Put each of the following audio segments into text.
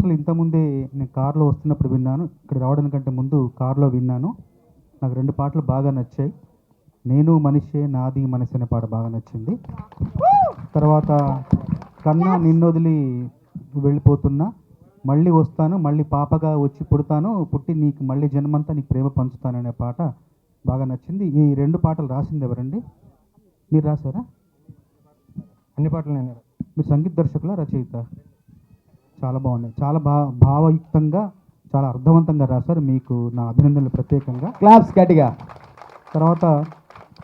పాటలు ఇంతకుముందే నేను కార్లో వస్తున్నప్పుడు విన్నాను, ఇక్కడ రావడానికంటే ముందు కార్లో విన్నాను. నాకు 2 పాటలు బాగా నచ్చాయి. నేను మనిషే నాది మనసు అనే పాట బాగా నచ్చింది. తర్వాత కన్నా నిన్నొదిలి వెళ్ళిపోతున్నా, మళ్ళీ వస్తాను, మళ్ళీ పాపగా వచ్చి పుడతాను, పుట్టి నీకు మళ్ళీ జన్మంతా నీకు ప్రేమ పంచుతాను అనే పాట బాగా నచ్చింది. ఈ 2 పాటలు రాసింది ఎవరండి? మీరు రాశారా? అన్ని పాటలు నేను. మీరు సంగీత దర్శకుల రచయిత? చాలా బాగున్నాయి, చాలా భావయుక్తంగా, చాలా అర్థవంతంగా రాశారు. మీకు నా అభినందనలు ప్రత్యేకంగా. క్లాప్స్ గట్టిగా. తర్వాత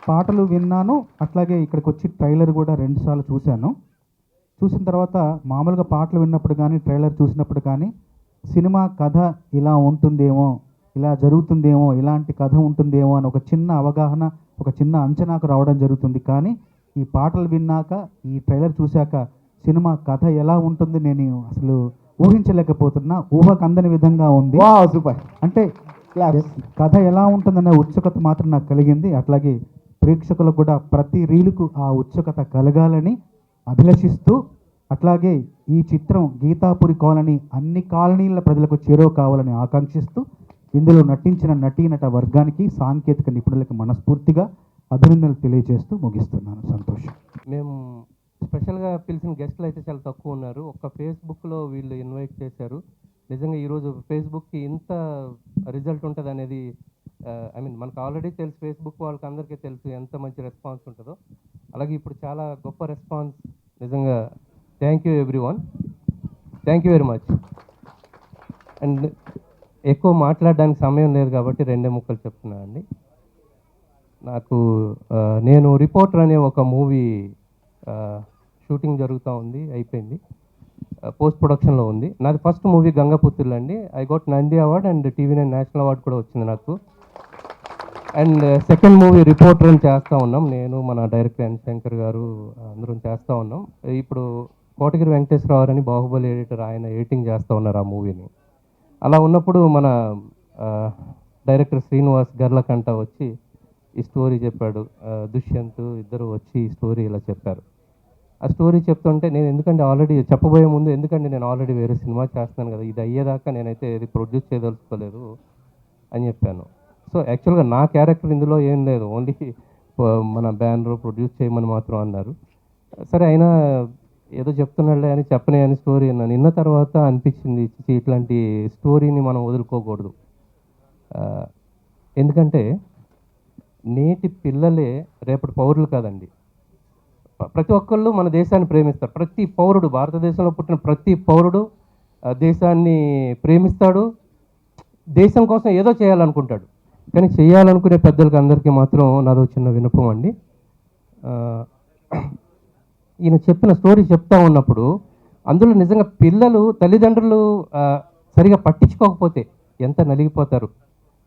పాటలు విన్నాను, అట్లాగే ఇక్కడికి వచ్చి ట్రైలర్ కూడా 2 సార్లు చూశాను. చూసిన తర్వాత మామూలుగా పాటలు విన్నప్పుడు కానీ ట్రైలర్ చూసినప్పుడు కానీ సినిమా కథ ఇలా ఉంటుందేమో, ఇలా జరుగుతుందేమో, ఇలాంటి కథ ఉంటుందేమో అని ఒక చిన్న అవగాహన, ఒక చిన్న అంచనాకు రావడం జరుగుతుంది. కానీ ఈ పాటలు విన్నాక, ఈ ట్రైలర్ చూశాక సినిమా కథ ఎలా ఉంటుంది నేను అసలు ఊహించలేకపోతున్నా. ఊహకు అందని విధంగా ఉంది. సూపర్. అంటే కథ ఎలా ఉంటుందనే ఉత్సుకత మాత్రం నాకు కలిగింది. అట్లాగే ప్రేక్షకులకు కూడా ప్రతి రీలుకు ఆ ఉత్సుకత కలగాలని అభిలషిస్తూ, అట్లాగే ఈ చిత్రం గీతాపురి కాలనీ అన్ని కాలనీల ప్రజలకు చేరువ కావాలని ఆకాంక్షిస్తూ, ఇందులో నటించిన నటీనట వర్గానికి, సాంకేతిక నిపుణులకు మనస్ఫూర్తిగా అభినందనలు తెలియజేస్తూ ముగిస్తున్నాను. సంతోషం. మేము స్పెషల్గా పిలిచిన గెస్ట్లు అయితే చాలా తక్కువ ఉన్నారు. ఒక్క ఫేస్బుక్లో వీళ్ళు ఇన్వైట్ చేశారు. నిజంగా ఈరోజు ఫేస్బుక్కి ఇంత రిజల్ట్ ఉంటుంది అనేది మనకు ఆల్రెడీ తెలుసు, ఫేస్బుక్ వాళ్ళకి అందరికీ తెలుసు ఎంత మంచి రెస్పాన్స్ ఉంటుందో. అలాగే ఇప్పుడు చాలా గొప్ప రెస్పాన్స్. నిజంగా thank you everyone, thank you very much. And ఎక్కువ మాట్లాడడానికి సమయం లేదు కాబట్టి 2 ముక్కలు చెప్తున్నాను అండి. నాకు నేను రిపోర్టర్ అనే ఒక మూవీ షూటింగ్ జరుగుతూ ఉంది, అయిపోయింది, పోస్ట్ ప్రొడక్షన్లో ఉంది. నాది ఫస్ట్ మూవీ గంగపుత్రులు అండి. I got Nandi award and TV9 national award కూడా వచ్చింది నాకు. అండ్ సెకండ్ మూవీ రిపోర్టర్ అని చేస్తూ ఉన్నాం, నేను మన డైరెక్టర్ ఎన్ శంకర్ గారు అందరం చేస్తూ ఉన్నాం. ఇప్పుడు కోటగిరి వెంకటేశ్వరరావు అని బాహుబలి ఎడిటర్, ఆయన ఎడిటింగ్ చేస్తూ ఉన్నారు ఆ మూవీని. అలా ఉన్నప్పుడు మన డైరెక్టర్ శ్రీనివాస్ గర్లకంట వచ్చి ఈ స్టోరీ చెప్పాడు. దుష్యంత్ ఇద్దరు వచ్చి ఈ స్టోరీ ఇలా చెప్పారు. ఆ స్టోరీ చెప్తుంటే నేను ఎందుకంటే ఆల్రెడీ చెప్పబోయే ముందు, ఎందుకంటే నేను ఆల్రెడీ వేరే సినిమా చేస్తున్నాను కదా, ఇది అయ్యేదాకా నేనైతే ఇది ప్రొడ్యూస్ చేయదలుచుకోలేదు అని చెప్పాను. సో యాక్చువల్గా నా క్యారెక్టర్ ఇందులో ఏం లేదు, ఓన్లీ మన బ్యానర్ ప్రొడ్యూస్ చేయమని మాత్రం అన్నారు. సరే అయినా ఏదో చెప్తున్నాడులే అని చెప్పనే అని స్టోరీ అన్నాను. నిన్న తర్వాత అనిపించింది ఇట్లాంటి స్టోరీని మనం వదులుకోకూడదు. ఎందుకంటే నేటి పిల్లలే రేపటి పౌరులు కాదండి. ప్రతి ఒక్కళ్ళు మన దేశాన్ని ప్రేమిస్తారు. ప్రతి పౌరుడు, భారతదేశంలో పుట్టిన ప్రతి పౌరుడు దేశాన్ని ప్రేమిస్తాడు, దేశం కోసం ఏదో చేయాలనుకుంటాడు. కానీ చేయాలనుకునే పెద్దలకి అందరికీ మాత్రం నాదో చిన్న విన్నపం అండి. ఈయన చెప్పిన స్టోరీ చెప్తా ఉన్నప్పుడు అందులో నిజంగా పిల్లలు తల్లిదండ్రులు సరిగా పట్టించుకోకపోతే ఎంత నలిగిపోతారు.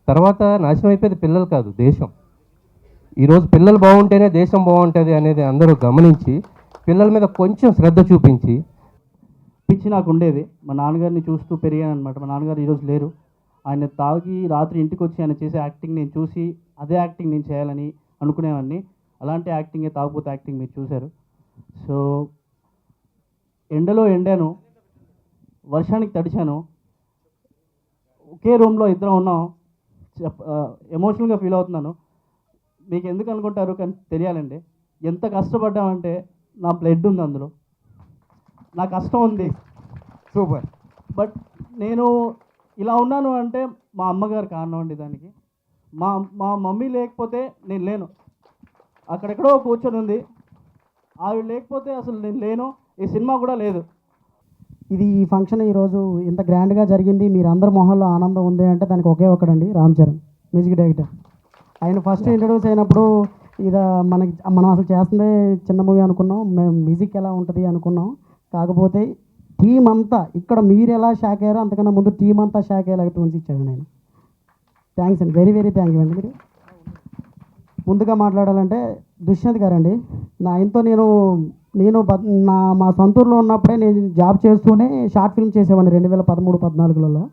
తర్వాత నాశనం అయిపోయేది పిల్లలు కాదు, దేశం. ఈరోజు పిల్లలు బాగుంటేనే దేశం బాగుంటుంది అనేది అందరూ గమనించి పిల్లల మీద కొంచెం శ్రద్ధ చూపించి. పిచ్చి నాకు ఉండేది, మా నాన్నగారిని చూస్తూ పెరిగాను అనమాట. మా నాన్నగారు ఈరోజు లేరు. ఆయన తాగి రాత్రి ఇంటికి వచ్చి ఆయన చేసే యాక్టింగ్ నేను చూసి అదే యాక్టింగ్ నేను చేయాలని అనుకునేవాడిని. అలాంటి యాక్టింగే తాగుపోతే యాక్టింగ్ మీరు చూశారు. సో ఎండలో ఎండాను, వర్షానికి తడిచాను, ఒకే రూమ్లో ఇద్దరం ఉన్నాం. ఎమోషనల్గా ఫీల్ అవుతున్నాను. మీకు ఎందుకు అనుకుంటారు కానీ తెలియాలండి, ఎంత కష్టపడ్డామంటే నా బ్లడ్ ఉంది అందులో, నా కష్టం ఉంది. సూపర్. బట్ నేను ఇలా ఉన్నాను అంటే మా అమ్మగారు కారణం అండి దానికి. మా మా మమ్మీ లేకపోతే నేను లేను. అక్కడెక్కడో కూర్చొని ఉంది, ఆవిడ లేకపోతే అసలు నేను లేను, ఈ సినిమా కూడా లేదు. ఇది ఈ ఫంక్షన్ ఈరోజు ఇంత గ్రాండ్గా జరిగింది, మీరు అందరి మొహంలో ఆనందం ఉంది అంటే దానికి ఒకే ఒకడండి, రామ్ చరణ్ మ్యూజిక్ డైరెక్టర్. ఆయన ఫస్ట్ ఇంట్రడ్యూస్ అయినప్పుడు ఇది మనం అసలు చేస్తుందే చిన్న మూవీ అనుకున్నాం, మేము మ్యూజిక్ ఎలా ఉంటుంది అనుకున్నాం. కాకపోతే టీం అంతా ఇక్కడ మీరు ఎలా షాక్ అయ్యారో అంతకన్నా ముందు టీం అంతా షాక్ అయ్యేలాగా ట్యూన్స్ ఇచ్చాడు నేను. థ్యాంక్స్ అండి, వెరీ వెరీ థ్యాంక్ యూ అండి. మీరు ముందుగా మాట్లాడాలంటే దుష్యంత్ గారండి, ఆయనతో నేను మా సొంతూరులో ఉన్నప్పుడే నేను జాబ్ చేస్తూనే షార్ట్ ఫిల్మ్ చేసేవాడిని 2013-14లో.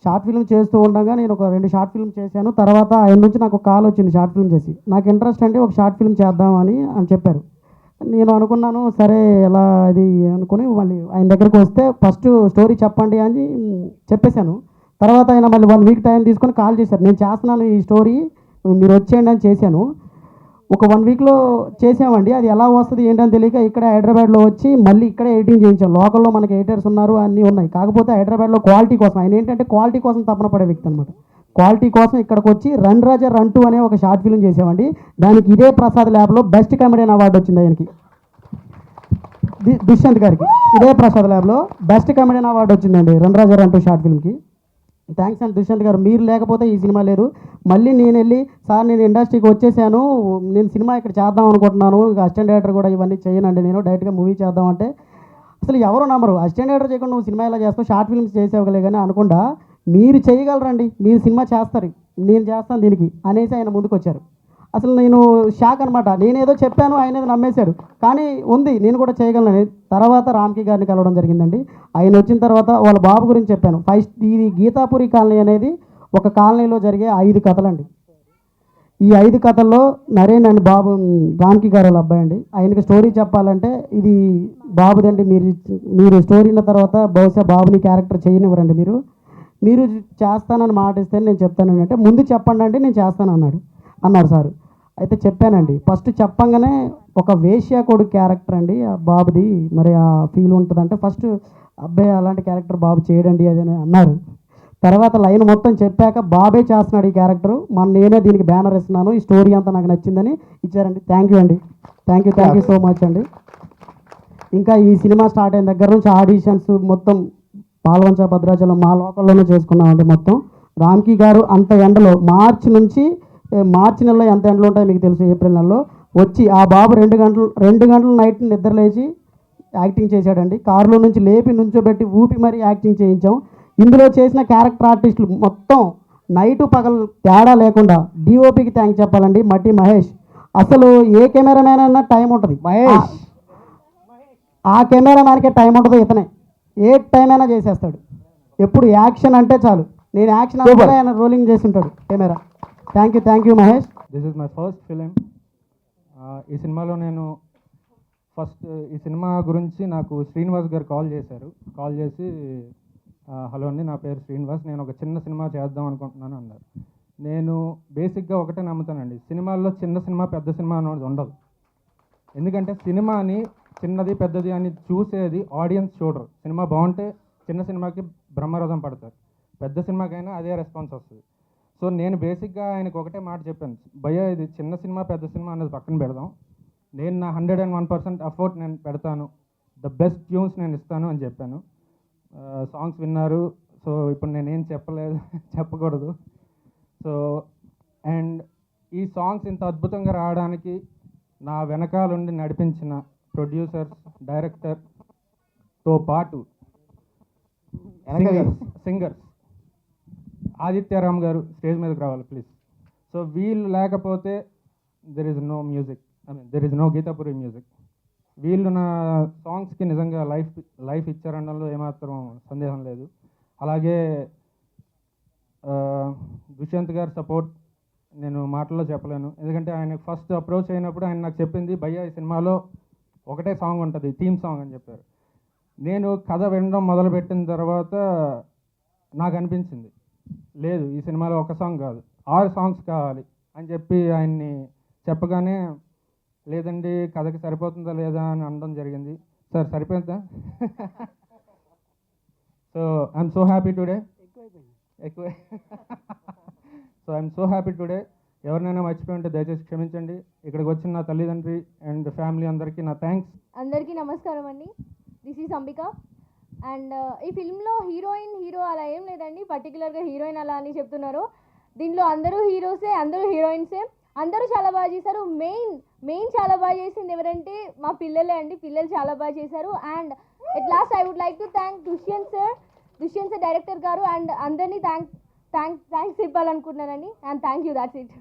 షార్ట్ ఫిల్మ్ చేస్తూ ఉండగా నేను ఒక 2 షార్ట్ ఫిల్మ్ చేశాను. తర్వాత ఆయన నుంచి నాకు ఒక కాల్ వచ్చింది షార్ట్ ఫిల్మ్ చేసి, నాకు ఇంట్రెస్ట్ అండి ఒక షార్ట్ ఫిల్మ్ చేద్దామని చెప్పారు. నేను అనుకున్నాను సరే ఎలా అది అనుకుని మళ్ళీ ఆయన దగ్గరికి వస్తే ఫస్ట్ స్టోరీ చెప్పండి అని చెప్పేశాను. తర్వాత ఆయన మళ్ళీ 1 వీక్ టైం తీసుకొని కాల్ చేశారు, నేను చేస్తున్నాను ఈ స్టోరీ మీరు వచ్చేయండి అని చేశాను. ఒక 1 వీక్లో చేసామండి. అది ఎలా వస్తుంది ఏంటని తెలియక ఇక్కడ హైదరాబాద్లో వచ్చి మళ్ళీ ఇక్కడే ఎడిటింగ్ చేయించాం. లోకల్లో మనకి ఎడిటర్స్ ఉన్నారు, అన్నీ ఉన్నాయి. కాకపోతే హైదరాబాద్లో క్వాలిటీ కోసం, ఆయన ఏంటంటే క్వాలిటీ కోసం తపన పడే వ్యక్తి అనమాట. క్వాలిటీ కోసం ఇక్కడికి వచ్చి రన్ రాజా రన్ 2 అనే ఒక షార్ట్ ఫిల్మ్ చేసామండి. దానికి ఇదే ప్రసాద్ ల్యాబ్లో బెస్ట్ కామెడియన్ అవార్డు వచ్చింది ఆయనకి, దుష్యంత్ గారికి. ఇదే ప్రసాద్ ల్యాబ్లో బెస్ట్ కామెడియన్ అవార్డు వచ్చిందండి రన్ రాజా రన్ 2 షార్ట్ ఫిల్మ్కి. థ్యాంక్స్ అండి దుష్యంత్ గారు, మీరు లేకపోతే ఈ సినిమా లేదు. మళ్ళీ నేను వెళ్ళి సార్ నేను ఇండస్ట్రీకి వచ్చేసాను, నేను సినిమా ఇక్కడ చేద్దాం అనుకుంటున్నాను, అసిస్టెంట్ డైరెక్టర్ కూడా ఇవన్నీ చేయనండి, నేను డైరెక్ట్గా మూవీ చేద్దాం అంటే అసలు ఎవరు నమ్మరు. అసిస్టెంట్ డైరెక్టర్ చేయకుండా నువ్వు సినిమా ఎలా చేస్తావు, షార్ట్ ఫిల్మ్స్ చేసేవగలే కానీ అనకుండా మీరు చేయగలరండి, మీరు సినిమా చేస్తారు, నేను చేస్తాను దీనికి అనేసి ఆయన ముందుకు వచ్చారు. అసలు నేను షాక్ అనమాట. నేనేదో చెప్పాను, ఆయన ఏదో నమ్మేశాడు, కానీ ఉంది నేను కూడా చేయగలను. తర్వాత రామ్కి గారిని కలవడం జరిగిందండి. ఆయన వచ్చిన తర్వాత వాళ్ళ బాబు గురించి చెప్పాను. ఇది గీతాపురి కాలనీ అనేది ఒక కాలనీలో జరిగే 5 కథలండి. ఈ 5 కథల్లో నరేన్ అండి బాబు, రామ్కి గారు వాళ్ళ అబ్బాయి అండి. ఆయనకి స్టోరీ చెప్పాలంటే ఇది బాబుదండి. మీరు స్టోరీ విన్న తర్వాత బహుశా బాబుని క్యారెక్టర్ చేయనివ్వరండి, మీరు చేస్తానని మాట ఇస్తే నేను చెప్తానండి అంటే ముందు చెప్పండి అంటే నేను చేస్తాను అన్నారు సార్. అయితే చెప్పానండి. ఫస్ట్ చెప్పంగానే ఒక వేశ్య కొడుకు క్యారెక్టర్ అండి ఆ బాబుది, మరి ఆ ఫీల్ ఉంటుందంటే ఫస్ట్ అబ్బాయి అలాంటి క్యారెక్టర్ బాబు చేయడండి అది అని అన్నారు. తర్వాత లైన్ మొత్తం చెప్పాక బాబే చేస్తున్నాడు ఈ క్యారెక్టర్, నేనే దీనికి బ్యానర్ ఇస్తున్నాను, ఈ స్టోరీ అంతా నాకు నచ్చిందని ఇచ్చారండి. థ్యాంక్ యూ అండి, థ్యాంక్ యూ సో మచ్ అండి. ఇంకా ఈ సినిమా స్టార్ట్ అయిన దగ్గర నుంచి ఆడిషన్స్ మొత్తం పాల్వంచ భద్రాచలం మా లోకల్లోనే చేసుకున్నామండి మొత్తం. రామ్కి గారు అంత ఎండలో మార్చి నెలలో ఎంత ఎండలు ఉంటాయో మీకు తెలుసు, ఏప్రిల్ నెలలో వచ్చి ఆ బాబు 2 గంటలు నైట్ నిద్ర లేచి యాక్టింగ్ చేశాడండి. కారులో నుంచి లేపి నుంచోబెట్టి ఊపి మరీ యాక్టింగ్ చేయించాం. ఇందులో చేసిన క్యారెక్టర్ ఆర్టిస్టులు మొత్తం నైటు పగలు తేడా లేకుండా డిఓపికి థ్యాంక్స్ చెప్పాలండి, మట్టి మహేష్. అసలు ఏ కెమెరామ్యాన్ అన్నా టైం ఉంటుంది, మహేష్ ఆ కెమెరామ్యాన్కే టైం ఉంటుంది, ఇతనే ఏ టైం అయినా చేసేస్తాడు. ఎప్పుడు యాక్షన్ అంటే చాలు, నేను యాక్షన్ అంటే ఆయన రోలింగ్ చేసి ఉంటాడు camera. Thank you Mahesh. This is my first film. ఈ సినిమాలో నేను ఈ సినిమా గురించి నాకు శ్రీనివాస్ గారు కాల్ చేసి హలో అండి, నా పేరు శ్రీనివాస్, నేను ఒక చిన్న సినిమా చేద్దాం అనుకుంటున్నాను అన్నారు. నేను బేసిక్గా ఒకటే నమ్ముతానండి, సినిమాల్లో చిన్న సినిమా పెద్ద సినిమా అనేది ఉండదు. ఎందుకంటే సినిమాని చిన్నది పెద్దది అని చూసేది ఆడియన్స్ చూడరు. సినిమా బాగుంటే చిన్న సినిమాకి బ్రహ్మరథం పడతారు, పెద్ద సినిమాకైనా అదే రెస్పాన్స్ వస్తుంది. సో నేను బేసిక్గా ఆయనకు ఒకటే మాట చెప్పాను, భయ్యా ఇది చిన్న సినిమా పెద్ద సినిమా అనేది పక్కన పెడదాం, నేను నా 101% ఎఫర్ట్ నేను పెడతాను, ద బెస్ట్ ట్యూన్స్ నేను ఇస్తాను అని చెప్పాను. సాంగ్స్ విన్నారు. సో ఇప్పుడు నేనేం చెప్పకూడదు. సో అండ్ ఈ సాంగ్స్ ఇంత అద్భుతంగా రావడానికి నా వెనకాలండి నడిపించిన ప్రొడ్యూసర్స్, డైరెక్టర్తో పాటు సింగర్స్ ఆదిత్యరామ్ గారు స్టేజ్ మీదకి రావాలి ప్లీజ్. సో వీళ్ళు లేకపోతే there is no music, there is no Geetapuri music. వీళ్ళు నా సాంగ్స్కి నిజంగా లైఫ్ ఇచ్చారనడంలో ఏమాత్రం సందేహం లేదు. అలాగే దుష్యంత్ గారి సపోర్ట్ నేను మాటల్లో చెప్పలేను. ఎందుకంటే ఆయన ఫస్ట్ అప్రోచ్ అయినప్పుడు ఆయన నాకు చెప్పింది, భయ్యా ఈ సినిమాలో ఒకటే సాంగ్ ఉంటుంది, థీమ్ సాంగ్ అని చెప్పారు. నేను కథ వినడం మొదలుపెట్టిన తర్వాత నాకు అనిపించింది, లేదు ఈ సినిమాలో ఒక సాంగ్ కాదు 6 సాంగ్స్ కావాలి అని చెప్పి ఆయన్ని చెప్పగానే, లేదండి కథకి సరిపోతుందా లేదా అని అనడం జరిగింది. సార్ సరిపోతుందా? So I'm so happy today. So I'm so happy today. ఎవరినైనా మర్చిపోయి ఉంటే దయచేసి క్షమించండి. ఇక్కడికి వచ్చిన నా తల్లిదండ్రి అండ్ ఫ్యామిలీ అందరికీ నా థ్యాంక్స్. అందరికీ నమస్కారం అండి. This is Ambika. అండ్ ఈ ఫిల్మ్లో హీరో అలా ఏం లేదండి, పర్టికులర్గా హీరోయిన్ అలా అని చెప్తున్నారు. దీనిలో అందరూ హీరోసే, అందరూ హీరోయిన్సే, అందరూ చాలా బాగా చేశారు. మెయిన్ చాలా బాగా చేసింది ఎవరంటే మా పిల్లలే అండి. పిల్లలు చాలా బాగా చేశారు. And at last I would like to thank Dushyant sir director గారు అండ్ అందరినీ థ్యాంక్స్ చెప్పాలనుకుంటున్నానండి. And thank you, that's it.